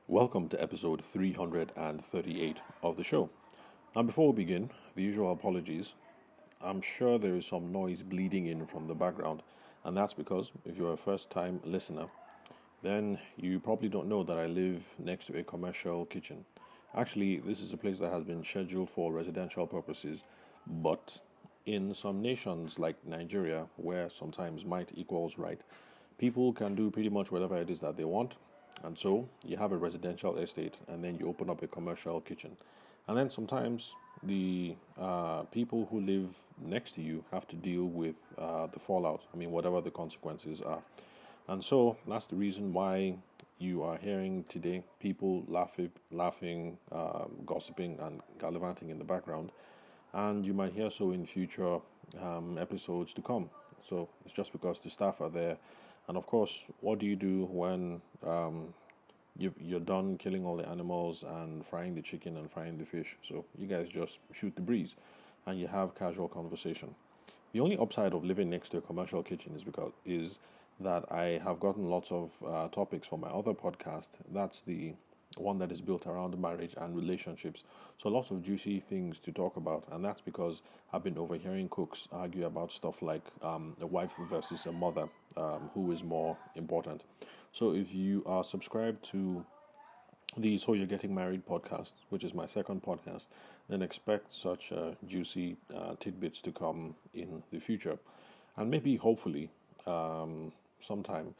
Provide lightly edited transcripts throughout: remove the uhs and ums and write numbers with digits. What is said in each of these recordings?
Welcome to episode 338 of the show. Now, before we begin, the usual apologies. I'm sure there is some noise bleeding in from the background, and that's because if you're a first time listener, then you probably don't know that I live next to a commercial kitchen. Actually, this is a place that has been scheduled for residential purposes, but in some nations like Nigeria, where sometimes might equals right, people can do pretty much whatever it is that they want. And so you have a residential estate and then you open up a commercial kitchen. And then sometimes the people who live next to you have to deal with the fallout. I mean, whatever the consequences are. And so that's the reason why you are hearing today people laughing, gossiping, and gallivanting in the background. And you might hear so in future episodes to come. So it's just because the staff are there. And of course, what do you do when you're done killing all the animals and frying the chicken and frying the fish? So you guys just shoot the breeze and you have casual conversation. The only upside of living next to a commercial kitchen is that I have gotten lots of topics for my other podcast. That's the one that is built around marriage and relationships. So lots of juicy things to talk about, and that's because I've been overhearing cooks argue about stuff like a wife versus a mother, who is more important. So if you are subscribed to the So You're Getting Married podcast, which is my second podcast, then expect such juicy tidbits to come in the future. And maybe, hopefully, sometime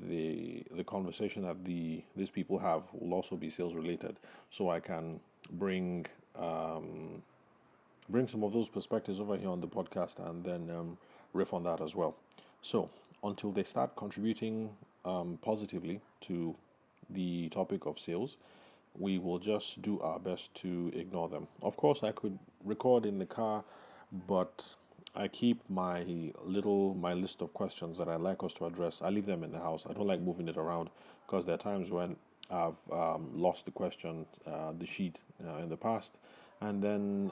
the conversation that these people have will also be sales related, so I can bring bring some of those perspectives over here on the podcast and then riff on that as well. So until they start contributing positively to the topic of sales, we will just do our best to ignore them. Of course, I could record in the car, but I keep my list of questions that I like us to address. I leave them in the house. I don't like moving it around because there are times when I've lost the question, the sheet in the past, and then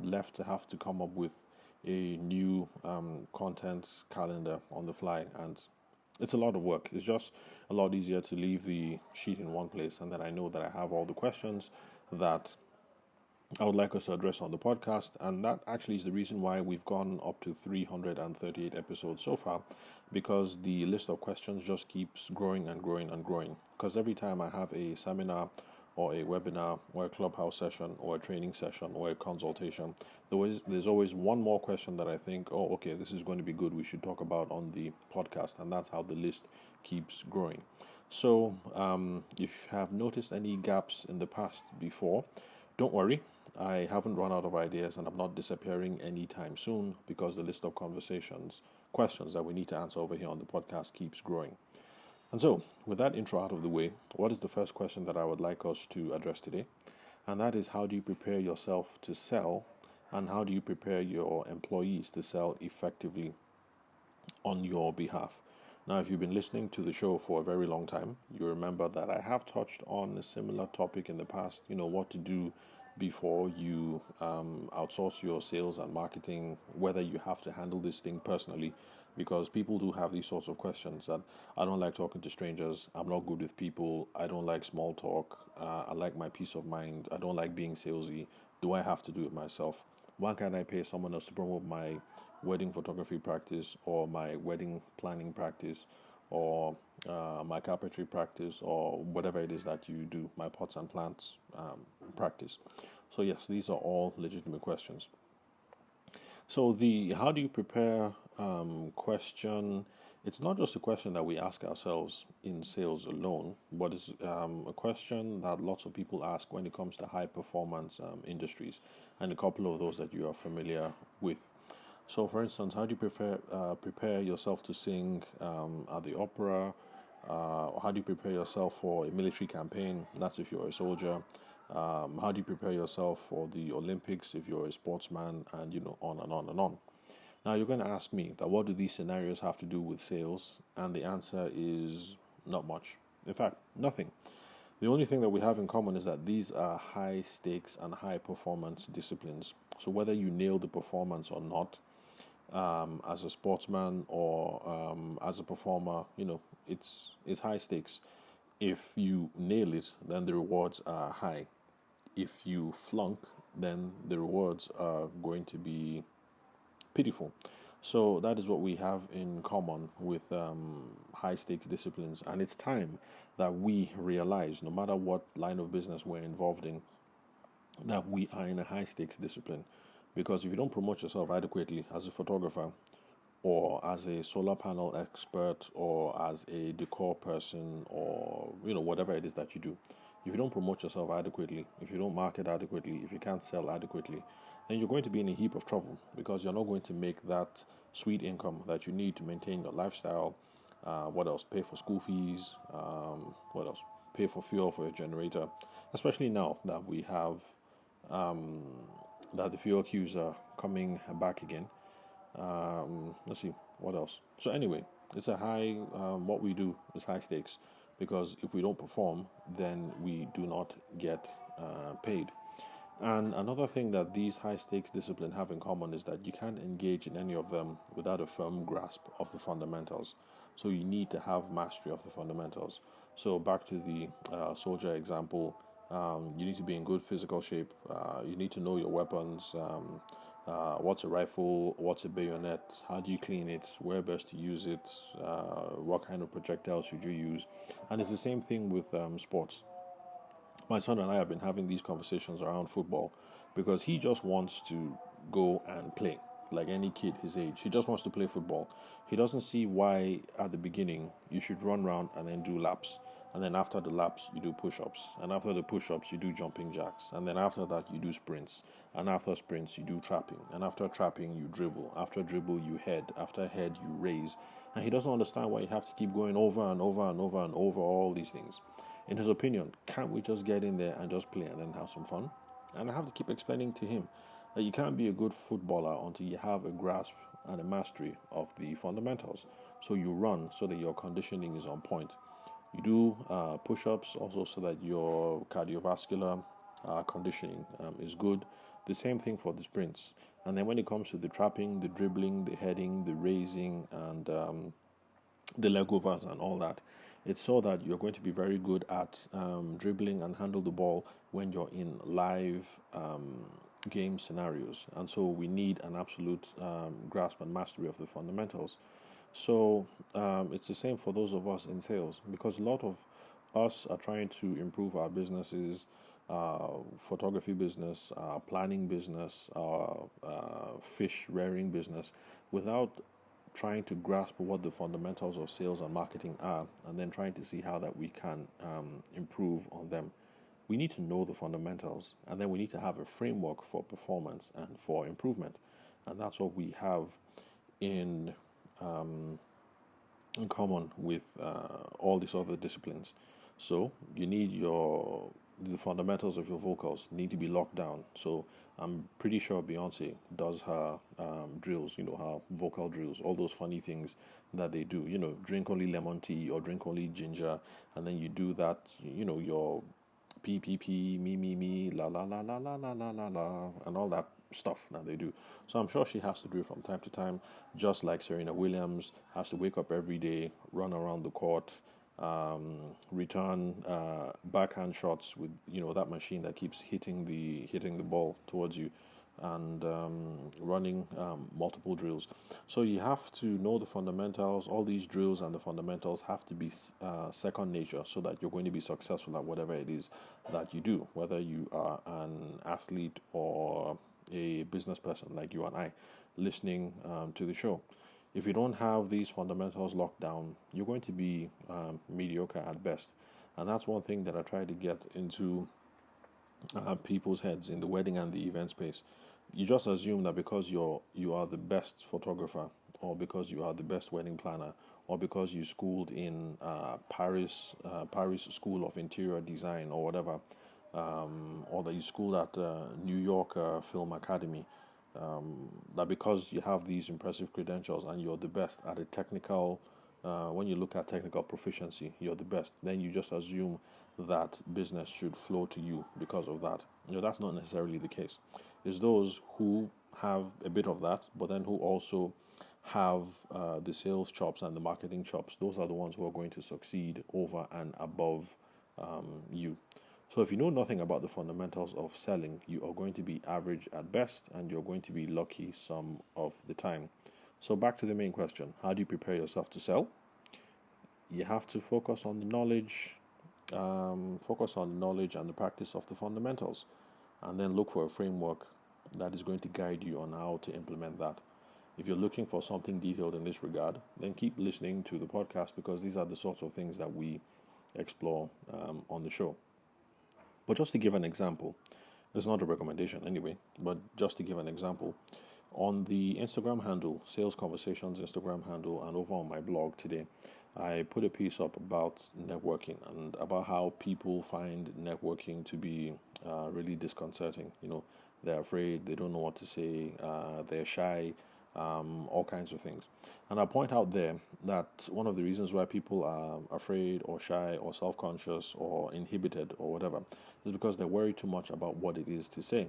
left to have to come up with a new content calendar on the fly, and it's a lot of work. It's just a lot easier to leave the sheet in one place, and then I know that I have all the questions that I would like us to address on the podcast. And that actually is the reason why we've gone up to 338 episodes so far, because the list of questions just keeps growing and growing and growing. Because every time I have a seminar or a webinar or a clubhouse session or a training session or a consultation, there's always one more question that I think, oh, okay, this is going to be good. We should talk about on the podcast. And that's how the list keeps growing. So if you have noticed any gaps in the past before, don't worry. I haven't run out of ideas and I'm not disappearing anytime soon because the list of questions that we need to answer over here on the podcast keeps growing. And so, with that intro out of the way, what is the first question that I would like us to address today? And that is, how do you prepare yourself to sell, and how do you prepare your employees to sell effectively on your behalf? Now, if you've been listening to the show for a very long time, you remember that I have touched on a similar topic in the past, what to do before you outsource your sales and marketing, whether you have to handle this thing personally, because people do have these sorts of questions that I don't like talking to strangers, I'm not good with people, I don't like small talk, I like my peace of mind, I don't like being salesy, do I have to do it myself? Why can't I pay someone else to promote my wedding photography practice or my wedding planning practice or my carpentry practice or whatever it is that you do, my pots and plants practice? So yes, these are all legitimate questions. So the how do you prepare question, it's not just a question that we ask ourselves in sales alone, but it's a question that lots of people ask when it comes to high performance industries, and a couple of those that you are familiar with. So, for instance, how do you prepare yourself to sing at the opera? How do you prepare yourself for a military campaign? That's if you're a soldier. How do you prepare yourself for the Olympics if you're a sportsman? And on and on and on. Now, you're going to ask me that what do these scenarios have to do with sales? And the answer is not much. In fact, nothing. The only thing that we have in common is that these are high stakes and high performance disciplines. So whether you nail the performance or not, as a sportsman or as a performer, it's high stakes. If you nail it, then the rewards are high. If you flunk, then the rewards are going to be pitiful. So that is what we have in common with high stakes disciplines. And it's time that we realize, no matter what line of business we're involved in, that we are in a high stakes discipline. Because if you don't promote yourself adequately as a photographer, or as a solar panel expert, or as a decor person, or whatever it is that you do, if you don't promote yourself adequately, if you don't market adequately, if you can't sell adequately, then you're going to be in a heap of trouble, because you're not going to make that sweet income that you need to maintain your lifestyle. What else? Pay for school fees. What else? Pay for fuel for your generator, especially now that we have that the fuel queues are coming back again. Let's see what else. So anyway, it's a high. What we do is high stakes, because if we don't perform, then we do not get paid. And another thing that these high stakes discipline have in common is that you can't engage in any of them without a firm grasp of the fundamentals. So you need to have mastery of the fundamentals. So back to the soldier example, you need to be in good physical shape. You need to know your weapons. What's a rifle? What's a bayonet? How do you clean it? Where best to use it? What kind of projectiles should you use? And it's the same thing with sports. My son and I have been having these conversations around football, because he just wants to go and play like any kid his age. He just wants to play football. He doesn't see why at the beginning you should run around and then do laps. And then after the laps, you do push ups. And after the push ups, you do jumping jacks. And then after that, you do sprints. And after sprints, you do trapping. And after trapping, you dribble. After dribble, you head. After head, you raise. And he doesn't understand why you have to keep going over and over and over and over all these things. In his opinion, can't we just get in there and just play and then have some fun? And I have to keep explaining to him that you can't be a good footballer until you have a grasp and a mastery of the fundamentals. So you run so that your conditioning is on point. You do push-ups also so that your cardiovascular conditioning is good. The same thing for the sprints. And then when it comes to the trapping, the dribbling, the heading, the raising, and the leg overs and all that, it's so that you're going to be very good at dribbling and handle the ball when you're in live game scenarios. And so we need an absolute grasp and mastery of the fundamentals. So it's the same for those of us in sales, because a lot of us are trying to improve our businesses, photography business, planning business, fish rearing business, without trying to grasp what the fundamentals of sales and marketing are, and then trying to see how that we can improve on them. We need to know the fundamentals, and then we need to have a framework for performance and for improvement. And that's what we have in in common with all these other disciplines. So you need the fundamentals of your vocals need to be locked down. So I'm pretty sure Beyonce does her drills, her vocal drills, all those funny things that they do. Drink only lemon tea or drink only ginger, and then you do that. Your P P P me la la la la la la la la la and all that stuff that they do. So I'm sure she has to do it from time to time, just like Serena Williams has to wake up every day, run around the court, return backhand shots with that machine that keeps hitting the ball towards you, and running multiple drills. So you have to know the fundamentals. All these drills and the fundamentals have to be second nature, so that you're going to be successful at whatever it is that you do, whether you are an athlete or a business person like you and I listening to the show. If you don't have these fundamentals locked down, you're going to be mediocre at best. And that's one thing that I try to get into people's heads in the wedding and the event space. You just assume that because you are the best photographer, or because you are the best wedding planner, or because you schooled in Paris School of Interior Design or whatever, or that you schooled at New York Film Academy, that because you have these impressive credentials and you're the best at a technical, when you look at technical proficiency, you're the best, then you just assume that business should flow to you because of that. That's not necessarily the case. It's those who have a bit of that, but then who also have the sales chops and the marketing chops, those are the ones who are going to succeed over and above you. So if you know nothing about the fundamentals of selling, you are going to be average at best and you're going to be lucky some of the time. So back to the main question, how do you prepare yourself to sell? You have to focus on the knowledge, and the practice of the fundamentals, and then look for a framework that is going to guide you on how to implement that. If you're looking for something detailed in this regard, then keep listening to the podcast because these are the sorts of things that we explore on the show. But just to give an example, it's not a recommendation anyway, but just to give an example, on the Instagram handle, Sales Conversations Instagram handle, and over on my blog today, I put a piece up about networking and about how people find networking to be really disconcerting. They're afraid, they don't know what to say, they're shy, all kinds of things. And I point out there that one of the reasons why people are afraid or shy or self conscious or inhibited or whatever is because they're worried too much about what it is to say.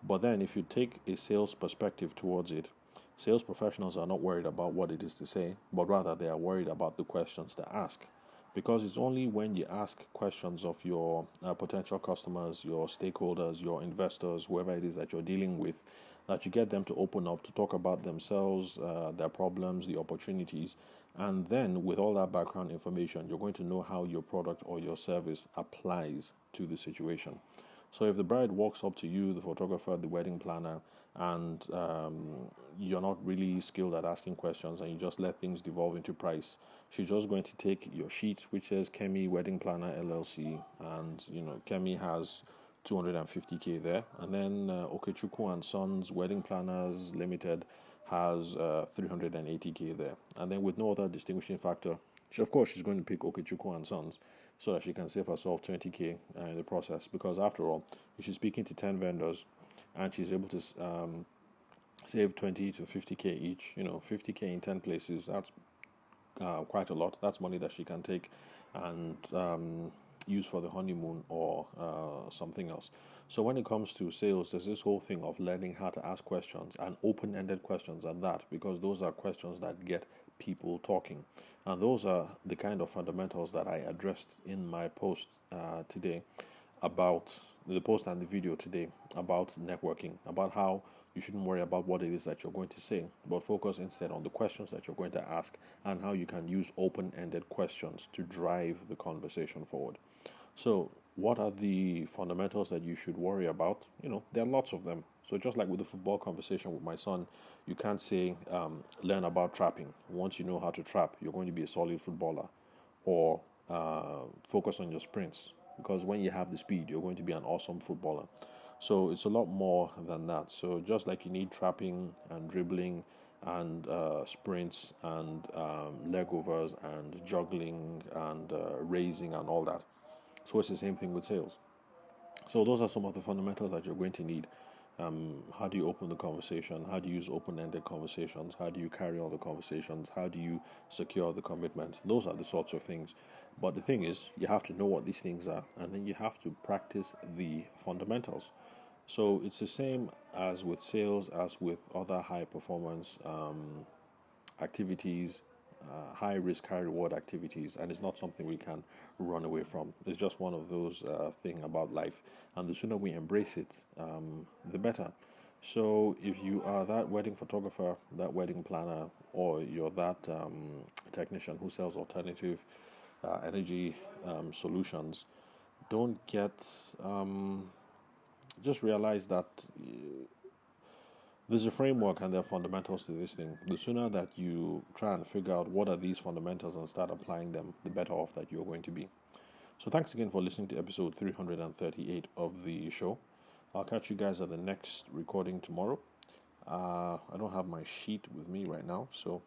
But then, if you take a sales perspective towards it, sales professionals are not worried about what it is to say, but rather they are worried about the questions to ask. Because it's only when you ask questions of your potential customers, your stakeholders, your investors, whoever it is that you're dealing with, that you get them to open up to talk about themselves, their problems, the opportunities. And then, with all that background information, you're going to know how your product or your service applies to the situation. So if the bride walks up to you, the photographer, the wedding planner, and you're not really skilled at asking questions and you just let things devolve into price, she's just going to take your sheet which says Kemi Wedding Planner LLC, and Kemi has 250k there, and then Okechukwu and Sons Wedding Planners Limited has 380k there, and then with no other distinguishing factor, of course she's going to pick Okechukwu and Sons so that she can save herself 20k in the process. Because after all, if she's speaking to 10 vendors and she's able to save 20 to 50k each, 50k in 10 places, that's quite a lot. That's money that she can take and use for the honeymoon or something else. So when it comes to sales, there's this whole thing of learning how to ask questions, and open-ended questions at that, because those are questions that get people talking. And those are the kind of fundamentals that I addressed in my post today about the post and the video today about networking, about how you shouldn't worry about what it is that you're going to say, but focus instead on the questions that you're going to ask and how you can use open-ended questions to drive the conversation forward. So, what are the fundamentals that you should worry about? There are lots of them. So, just like with the football conversation with my son, you can't say, learn about trapping. Once you know how to trap, you're going to be a solid footballer. Or focus on your sprints. Because when you have the speed, you're going to be an awesome footballer. So, it's a lot more than that. So, just like you need trapping and dribbling and sprints and leg overs and juggling and raising and all that. So it's the same thing with sales. So those are some of the fundamentals that you're going to need. How do you open the conversation? How do you use open-ended conversations? How do you carry on the conversations? How do you secure the commitment? Those are the sorts of things. But the thing is, you have to know what these things are, and then you have to practice the fundamentals. So it's the same as with sales, as with other high performance activities, high risk, high reward activities, and it's not something we can run away from. It's just one of those thing about life, and the sooner we embrace it, the better. So if you are that wedding photographer, that wedding planner, or you're that technician who sells alternative energy solutions, don't get just realize that there's a framework and there are fundamentals to this thing. The sooner that you try and figure out what are these fundamentals and start applying them, the better off that you're going to be. So thanks again for listening to episode 338 of the show. I'll catch you guys at the next recording tomorrow. I don't have my sheet with me right now, so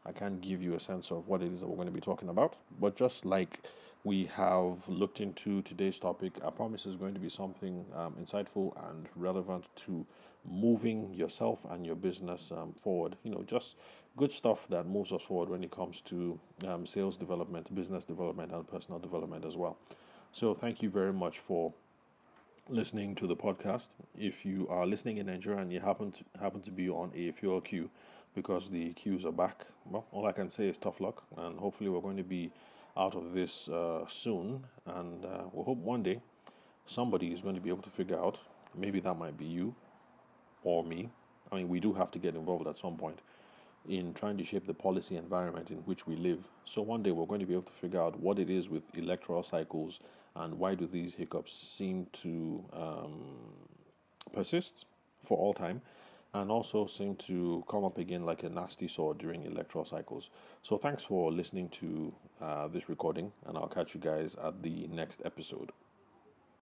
I can't give you a sense of what it is that we're going to be talking about. But just like we have looked into today's topic, I promise is going to be something insightful and relevant to moving yourself and your business forward. Just good stuff that moves us forward when it comes to sales development, business development, and personal development as well. So thank you very much for listening to the podcast. If you are listening in Nigeria and you happen to be on a fuel queue, because the queues are back. Well, all I can say is tough luck, and hopefully we're going to be out of this soon. And we hope one day somebody is going to be able to figure out. Maybe that might be you or me. I mean, we do have to get involved at some point in trying to shape the policy environment in which we live. So one day we're going to be able to figure out what it is with electoral cycles and why do these hiccups seem to persist for all time and also seem to come up again like a nasty sword during electoral cycles. So thanks for listening to this recording, and I'll catch you guys at the next episode.